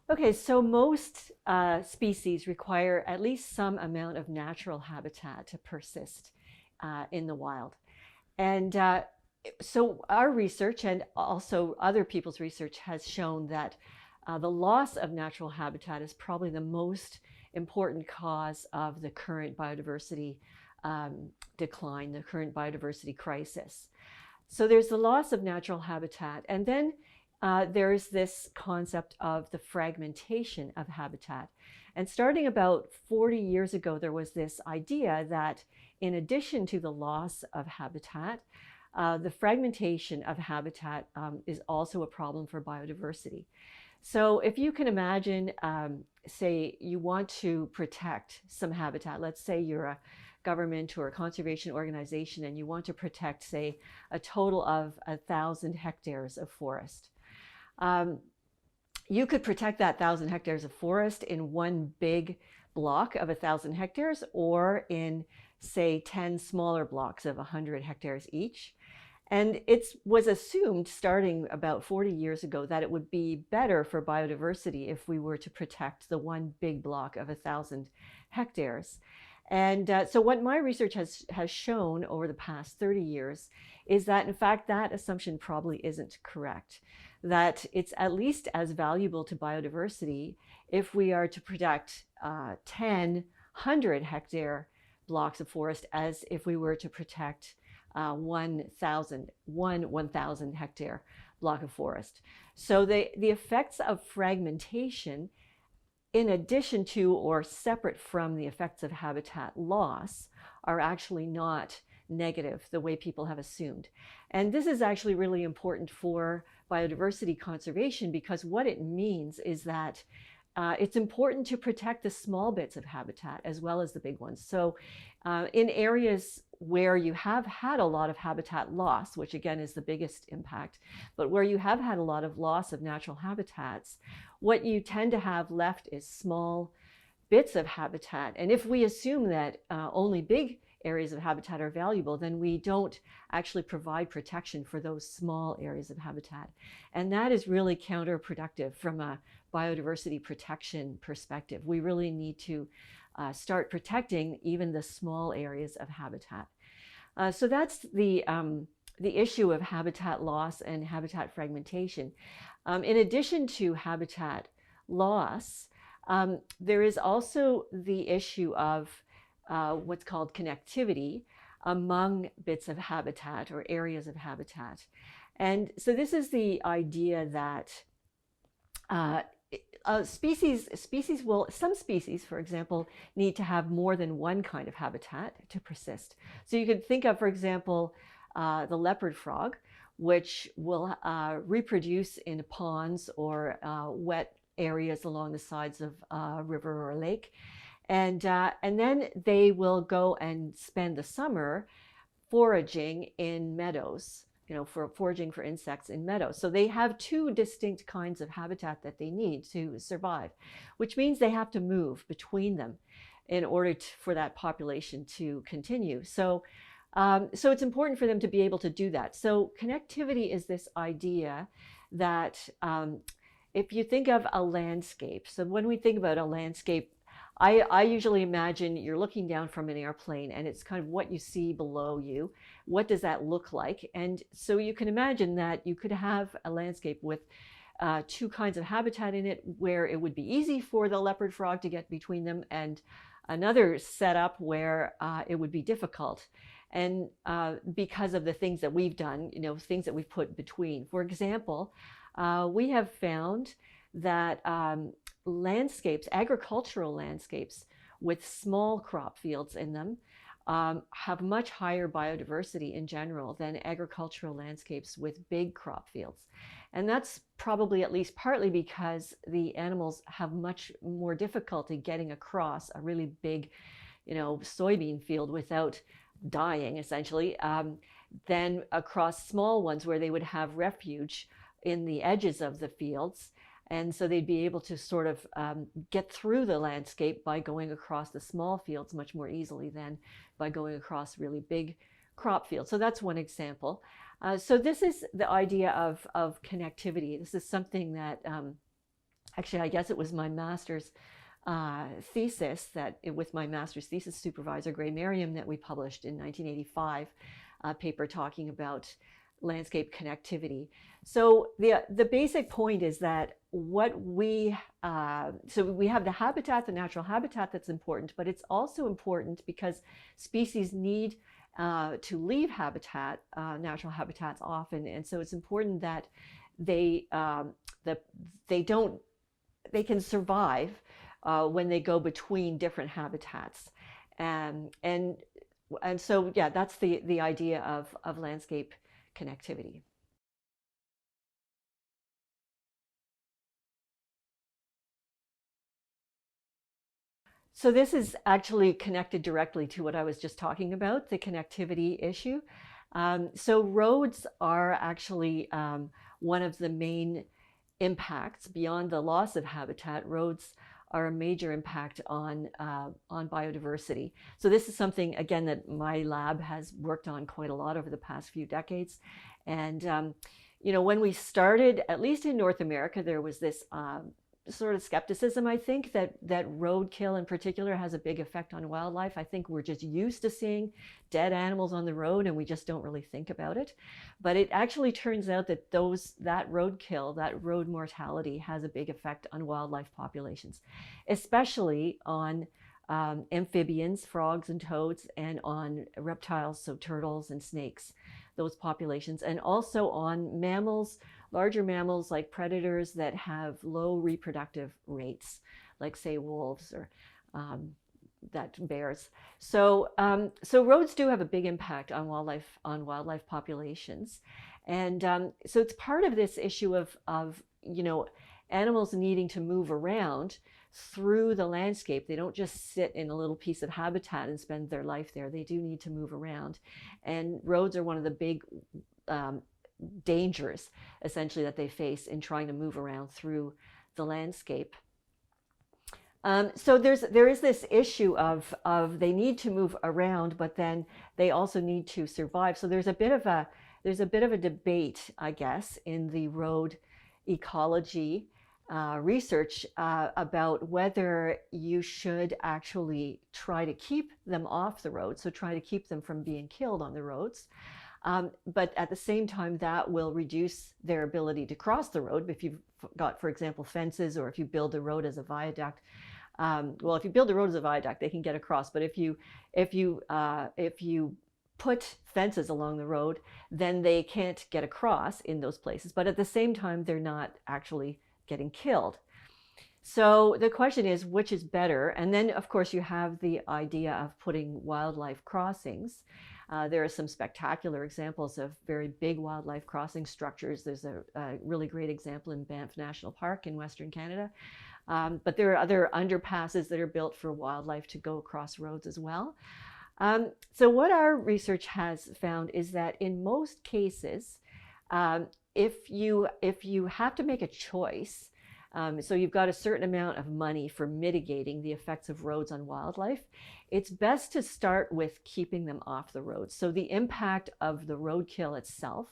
Okay, so most species require at least some amount of natural habitat to persist in the wild. And so our research and also other people's research has shown that the loss of natural habitat is probably the most important cause of the current biodiversity decline, the current biodiversity crisis. So there's the loss of natural habitat, and then there's this concept of the fragmentation of habitat. And starting about 40 years ago, there was this idea that in addition to the loss of habitat, the fragmentation of habitat is also a problem for biodiversity. So if you can imagine, say you want to protect some habitat, let's say you're a government or a conservation organization and you want to protect, say, a total of 1,000 hectares of forest. You could protect that 1,000 hectares of forest in one big block of 1,000 hectares or in, say, 10 smaller blocks of 100 hectares each. And it was assumed starting about 40 years ago that it would be better for biodiversity if we were to protect the one big block of 1,000 hectares. And so what my research has shown over the past 30 years is that, in fact, that assumption probably isn't correct, that it's at least as valuable to biodiversity if we are to protect 10 100-hectare blocks of forest as if we were to protect 1,000 hectare block of forest. So the effects of fragmentation, in addition to or separate from the effects of habitat loss, are actually not negative the way people have assumed. And this is actually really important for biodiversity conservation because what it means is that it's important to protect the small bits of habitat as well as the big ones. So in areas where you have had a lot of habitat loss, which again is the biggest impact, but where you have had a lot of loss of natural habitats, what you tend to have left is small bits of habitat. And if we assume that only big areas of habitat are valuable, then we don't actually provide protection for those small areas of habitat. And that is really counterproductive from a biodiversity protection perspective. We really need to start protecting even the small areas of habitat. So that's the issue of habitat loss and habitat fragmentation. In addition to habitat loss, there is also the issue of what's called connectivity among bits of habitat or areas of habitat. And so this is the idea that some species, for example, need to have more than one kind of habitat to persist. So you could think of, for example, the leopard frog, which will reproduce in ponds or wet areas along the sides of a river or a lake. And then they will go and spend the summer foraging in meadows, for foraging for insects in meadows. So they have two distinct kinds of habitat that they need to survive, which means they have to move between them in order for that population to continue. So it's important for them to be able to do that. So connectivity is this idea that if you think of a landscape, so when we think about a landscape, I usually imagine you're looking down from an airplane and it's kind of what you see below you. What does that look like? And so you can imagine that you could have a landscape with two kinds of habitat in it where it would be easy for the leopard frog to get between them, and another setup where it would be difficult. And because of the things that we've done, things that we've put between. For example, we have found that landscapes, agricultural landscapes with small crop fields in them have much higher biodiversity in general than agricultural landscapes with big crop fields. And that's probably at least partly because the animals have much more difficulty getting across a really big, soybean field without dying, essentially, than across small ones where they would have refuge in the edges of the fields. And so they'd be able to sort of get through the landscape by going across the small fields much more easily than by going across really big crop fields. So that's one example. So this is the idea of connectivity. This is something that actually, I guess it was my master's thesis with my master's thesis supervisor, Gray Merriam, that we published in 1985, a paper talking about landscape connectivity. So the basic point is that so we have the habitat, the natural habitat that's important, but it's also important because species need to leave habitat, natural habitats often, and so it's important that they can survive when they go between different habitats, and so yeah, that's the idea of landscape connectivity. So this is actually connected directly to what I was just talking about, the connectivity issue. So roads are actually one of the main impacts beyond the loss of habitat. Roads are a major impact on biodiversity. So this is something, again, that my lab has worked on quite a lot over the past few decades. And when we started, at least in North America, there was this sort of skepticism, I think, that roadkill in particular has a big effect on wildlife. I think we're just used to seeing dead animals on the road and we just don't really think about it. But it actually turns out that that roadkill, that road mortality, has a big effect on wildlife populations, especially on amphibians, frogs and toads, and on reptiles, so turtles and snakes, those populations, and also on mammals, larger mammals like predators that have low reproductive rates, like say wolves or bears. So roads do have a big impact on wildlife populations, and so it's part of this issue of animals needing to move around through the landscape. They don't just sit in a little piece of habitat and spend their life there. They do need to move around, and roads are one of the big dangers, essentially, that they face in trying to move around through the landscape. So there is this issue of they need to move around, but then they also need to survive. So there's a bit of a debate, I guess, in the road ecology research about whether you should actually try to keep them off the road, so try to keep them from being killed on the roads. But at the same time, that will reduce their ability to cross the road. If you've got, for example, fences, or if you build the road as a viaduct, well, if you build the road as a viaduct, they can get across. But if you put fences along the road, then they can't get across in those places. But at the same time, they're not actually getting killed. So the question is, which is better? And then, of course, you have the idea of putting wildlife crossings. There are some spectacular examples of very big wildlife crossing structures. There's a really great example in Banff National Park in Western Canada. But there are other underpasses that are built for wildlife to go across roads as well. So what our research has found is that in most cases, if you have to make a choice, so you've got a certain amount of money for mitigating the effects of roads on wildlife, it's best to start with keeping them off the roads. So the impact of the roadkill itself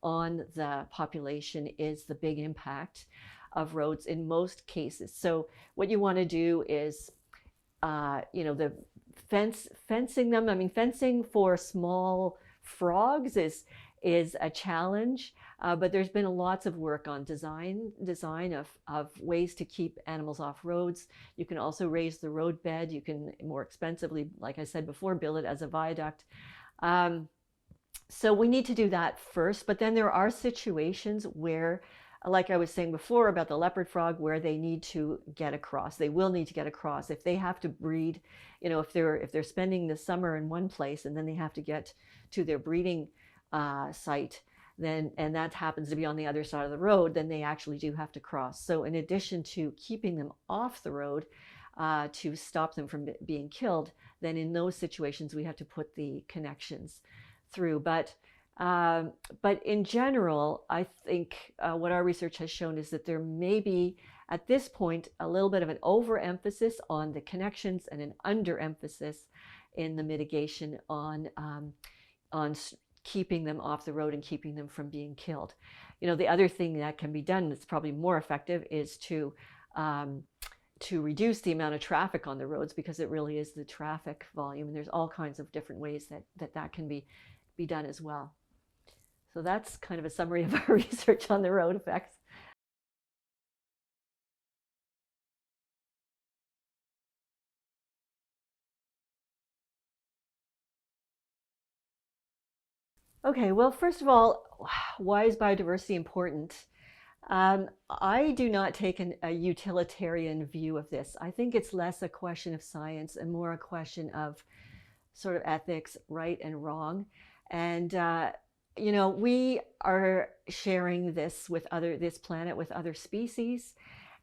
on the population is the big impact of roads in most cases. So what you want to do is, the fencing them. I mean, fencing for small frogs is a challenge, but there's been lots of work on design of ways to keep animals off roads. You can also raise the roadbed. You can more expensively, like I said before, build it as a viaduct. So we need to do that first, but then there are situations where, like I was saying before about the leopard frog, where they need to get across. They will need to get across if they have to breed. If they're spending the summer in one place and then they have to get to their breeding site, and that happens to be on the other side of the road, then they actually do have to cross. So in addition to keeping them off the road to stop them from being killed, then in those situations we have to put the connections through. But in general, I think what our research has shown is that there may be, at this point, a little bit of an overemphasis on the connections and an underemphasis in the mitigation on keeping them off the road and keeping them from being killed. The other thing that can be done that's probably more effective is to to reduce the amount of traffic on the roads, because it really is the traffic volume. And there's all kinds of different ways that can be done as well. So that's kind of a summary of our research on the road effects. Okay, well, first of all, why is biodiversity important? I do not take a utilitarian view of this. I think it's less a question of science and more a question of sort of ethics, right and wrong. And you know, we are sharing this planet with other species,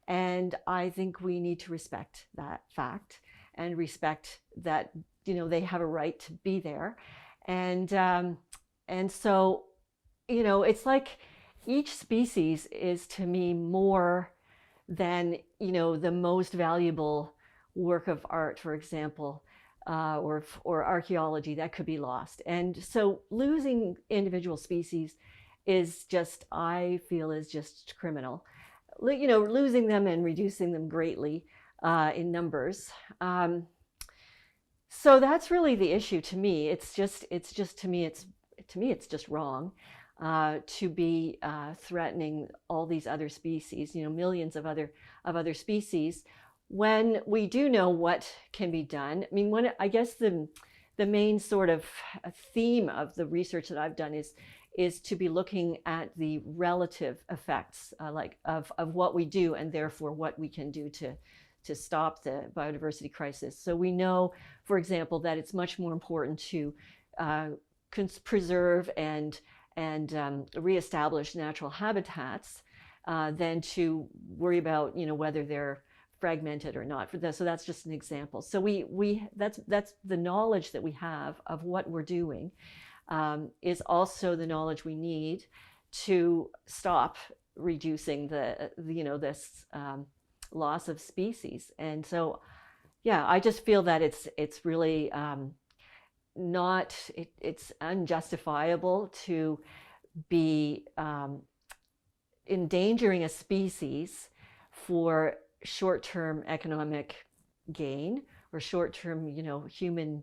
and I think we need to respect that fact and respect that, you know, they have a right to be there. And so, you know, it's like each species is to me more than, you know, the most valuable work of art, for example, or archaeology that could be lost. And so losing individual species is just, I feel, is just criminal. You know, losing them and reducing them greatly in numbers. So that's really the issue to me. It's just to me, it's just wrong to be threatening all these other species, you know, millions of other species, when we do know what can be done. I mean, I guess the main sort of theme of the research that I've done is to be looking at the relative effects of what we do, and therefore what we can do to stop the biodiversity crisis. So we know, for example, that it's much more important to preserve and reestablish natural habitats than to worry about, you know, whether they're fragmented or not. So that's just an example. So that's the knowledge that we have of what we're doing, is also the knowledge we need to stop reducing this loss of species. And so, yeah, I just feel that it's really it's unjustifiable to be endangering a species for short-term economic gain or short-term, you know, human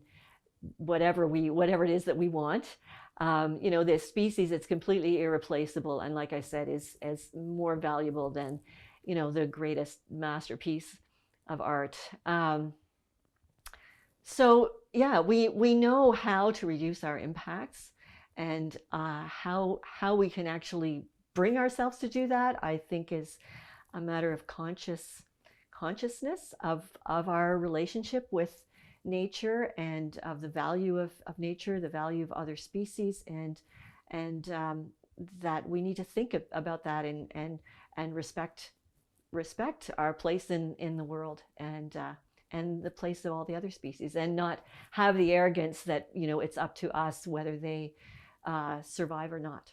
whatever it is that we want. You know, this species, it's completely irreplaceable, and like I said, is more valuable than, you know, the greatest masterpiece of art. So yeah, we know how to reduce our impacts, and how we can actually bring ourselves to do that, I think, is a matter of consciousness of our relationship with nature, and of the value of nature, the value of other species, and that we need to think about that, and respect our place in the world, and the place of all the other species, and not have the arrogance that, you know, it's up to us whether they survive or not.